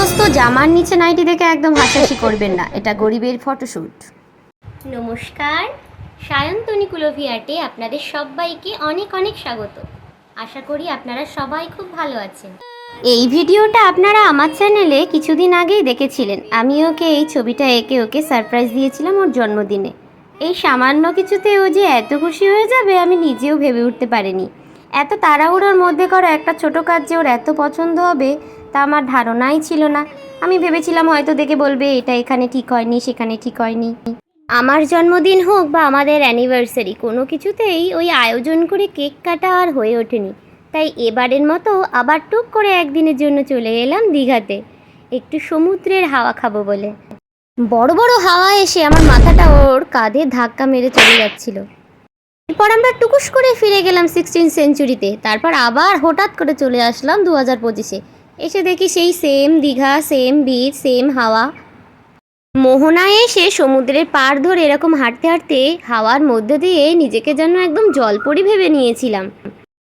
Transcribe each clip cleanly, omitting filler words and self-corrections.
দোস্ত, জামার নিচে নাইটি দেখে একদম হাসাহাসি করবেন না, এটা গরিবের ফটোশ্যুট। নমস্কার, সায়ন্তনী কুলভিয়াটে আপনাদের সবাইকে অনেক অনেক স্বাগত। আশা করি আপনারা সবাই খুব ভালো আছেন। এই ভিডিওটা আপনারা আমার চ্যানেলে কিছুদিন আগেই দেখেছিলেন। আমি ওকে এই ছবিটা এঁকে ওকে সারপ্রাইজ দিয়েছিলাম ওর জন্মদিনে। এই সামান্য কিছুতে ও যে এত খুশি হয়ে যাবে আমি নিজেও ভেবে উঠতে পারিনি। এত তাড়াহুড়োর মধ্যে করা একটা ছোট কাজ যে ওর এত পছন্দ হবে তা আমার ধারণাই ছিল না। আমি ভেবেছিলাম হয়তো দেখে বলবে এটা এখানে ঠিক হয়নি, সেখানে ঠিক হয়নি। আমার জন্মদিন হোক বা আমাদের অ্যানিভার্সারি, কোনো কিছুতেই ওই আয়োজন করে কেক কাটা আর হয়ে ওঠেনি। তাই এবারের মতো আবার টুক করে একদিনের জন্য চলে এলাম দীঘাতে, একটু সমুদ্রের হাওয়া খাবো বলে। বড় বড় হাওয়া এসে আমার মাথাটা ওর কাঁধে ধাক্কা মেরে চলে যাচ্ছিল। এরপর আমরা টুকুস করে ফিরে গেলাম 16th সেঞ্চুরিতে। তারপর আবার হঠাৎ করে চলে আসলাম 2025-এ। এসে দেখি সেই same Digha, same beach, same হাওয়া। মোহনায় এসে সমুদ্রের পাড় ধরে এরকম হাঁটতে হাঁটতে হাওয়ার মধ্যে দিয়ে নিজেকে যেন একদম জলপরি ভেবে নিয়েছিলাম।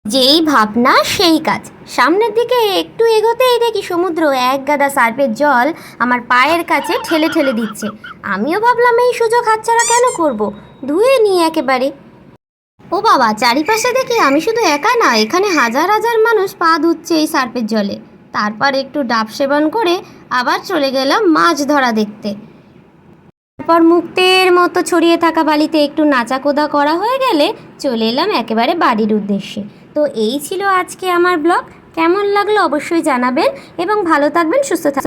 যেই ভাবনা সেই কাজ। সামনের দিকে একটু এগোতেই দেখি সমুদ্র এক গাদা সার্ফের জল আমার পায়ের কাছে ঠেলে ঠেলে দিচ্ছে। আমিও ভাবলাম এই সুযোগ হাতছাড়া কেন করব, ধুয়ে নিই একেবারে। ও বাবা, চারিপাশে দেখি আমি শুধু একা না, এখানে হাজার হাজার মানুষ পা ধুচ্ছে এই সার্ফের জলে। তারপর একটু ডাব সেবন করে আবার চলে গেলাম মাছ ধরা দেখতে। তারপর মুক্তের মতো ছড়িয়ে থাকা বালিতে একটু নাচাকোদা করা হয়ে গেলে চলে এলাম একেবারে বাড়ির উদ্দেশ্যে। তো এই ছিল আজকে আমার ব্লগ। কেমন লাগলো অবশ্যই জানাবেন এবং ভালো থাকবেন, সুস্থ থাকবেন।